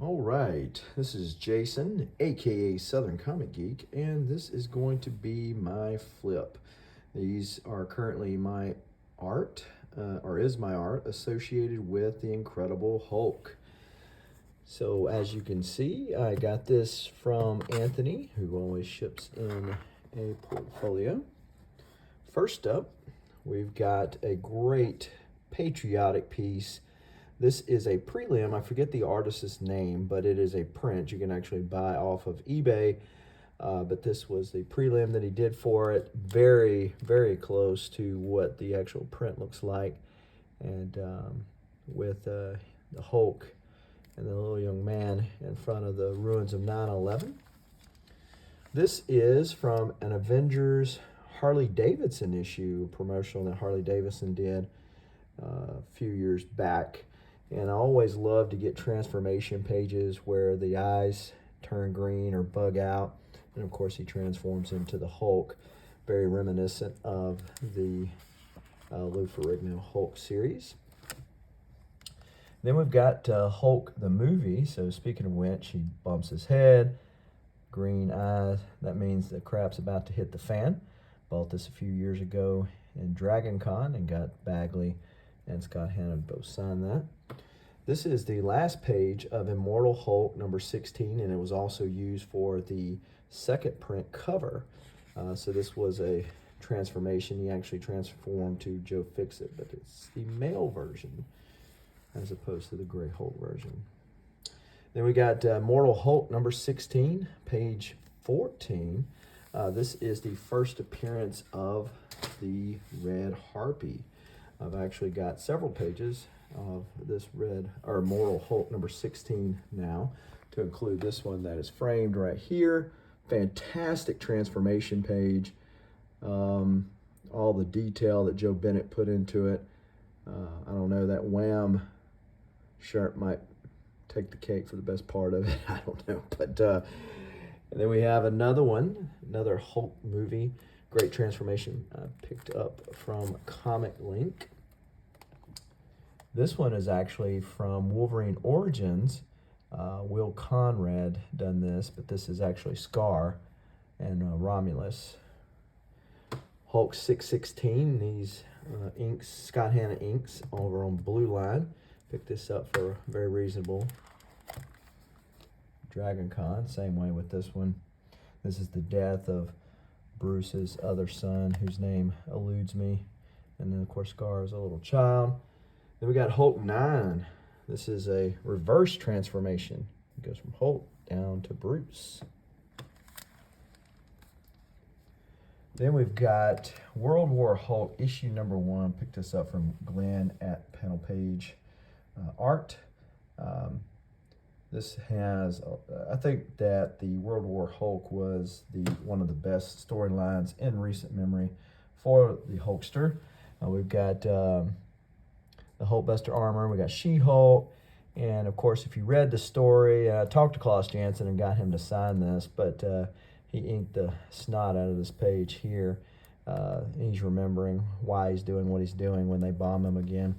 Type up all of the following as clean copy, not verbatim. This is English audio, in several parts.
All right, this is Jason, aka Southern Comic Geek, and this is going to be my flip. These are currently my art, or is my art, associated with the Incredible Hulk. So, as you can see, I got this from Anthony, who always ships in a portfolio. First up, we've got a great patriotic piece. This is a prelim. I forget the artist's name, but it is a print you can actually buy off of eBay. But this was the prelim that he did for it. Very, very close to what the actual print looks like. And with the Hulk and the little young man in front of the ruins of 9/11. This is from an Avengers Harley Davidson issue, promotional that Harley Davidson did a few years back. And I always love to get transformation pages where the eyes turn green or bug out. And of course, he transforms into the Hulk, very reminiscent of the Lou Ferrigno Hulk series. Then we've got Hulk the movie. So speaking of which, he bumps his head, green eyes. That means the crap's about to hit the fan. Bought this a few years ago in Dragon Con and got Bagley and Scott Hannon both signed that. This is the last page of Immortal Hulk number 16, and it was also used for the second print cover. So this was a transformation. He actually transformed to Joe Fixit, but it's the male version as opposed to the Gray Hulk version. Then we got Immortal Hulk number 16, page 14. This is the first appearance of the Red Harpy. I've actually got several pages of this Immortal Hulk number 16 now, to include this one that is framed right here. Fantastic transformation page. All the detail that Joe Bennett put into it. I don't know, that Wham shirt might take the cake for the best part of it. I don't know, but and then we have another one, another Hulk movie. Great transformation picked up from Comic Link. This one is actually from Wolverine Origins. Will Conrad done this, but this is actually Scar and Romulus. Hulk 616, these inks, Scott Hanna inks over on Blue Line. Picked this up for very reasonable. Dragon Con, same way with this one. This is the death of Bruce's other son, whose name eludes me. And then, of course, Scar is a little child. Then we got Hulk 9. This is a reverse transformation. It goes from Hulk down to Bruce. Then we've got World War Hulk issue number 1. Picked this up from Glenn at Panel Page Art. This has, I think that the World War Hulk was one of the best storylines in recent memory for the Hulkster. We've got the Hulkbuster armor. We got She-Hulk. And of course, if you read the story, I talked to Klaus Janson and got him to sign this, but he inked the snot out of this page here. He's remembering why he's doing what he's doing when they bomb him again.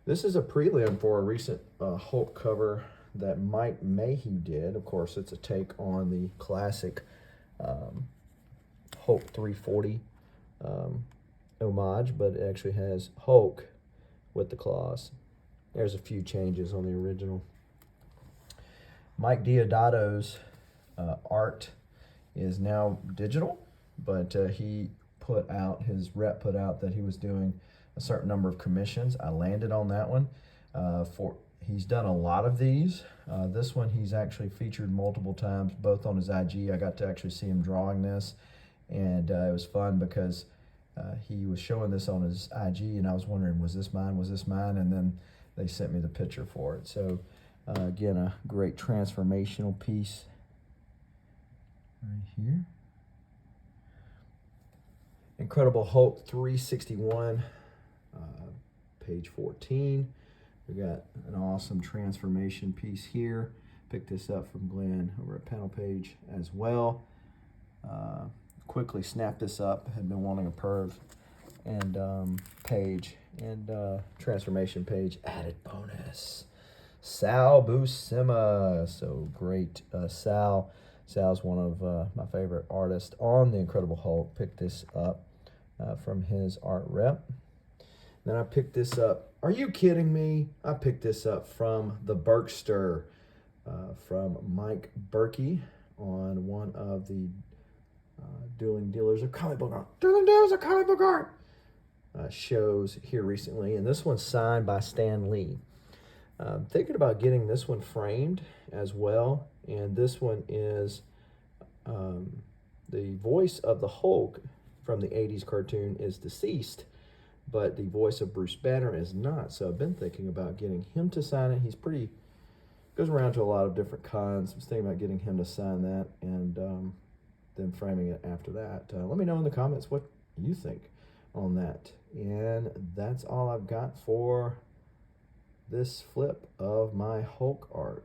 This is a prelim for a recent Hulk cover that Mike Mayhew did. Of course, it's a take on the classic Hulk 340 homage, but it actually has Hulk with the claws. There's a few changes on the original. Mike Diodato's art is now digital, but his rep put out that he was doing a certain number of commissions. I landed on that one. He's done a lot of these. This one he's actually featured multiple times, both on his IG. I got to actually see him drawing this, and it was fun because he was showing this on his IG, and I was wondering, was this mine? Was this mine? And then they sent me the picture for it. So again, a great transformational piece right here. Incredible Hulk 361, page 14. We got an awesome transformation piece here. Picked this up from Glenn over at Panel Page as well. Quickly snapped this up. Had been wanting a perv and page and transformation page added bonus. Sal Buscema. So great. Sal's one of my favorite artists on The Incredible Hulk. Picked this up from his art rep. Then I picked this up. Are you kidding me? I picked this up from the Berkster from Mike Berkey on one of the Dueling Dealers of Comic Book Art. Dueling Dealers of Comic Book Art shows here recently. And this one's signed by Stan Lee. Thinking about getting this one framed as well. And this one is the voice of the Hulk from the 80s cartoon is deceased, but the voice of Bruce Banner is not. So I've been thinking about getting him to sign it. He's pretty, goes around to a lot of different cons. I was thinking about getting him to sign that and then framing it after that. Let me know in the comments what you think on that. And that's all I've got for this flip of my Hulk art.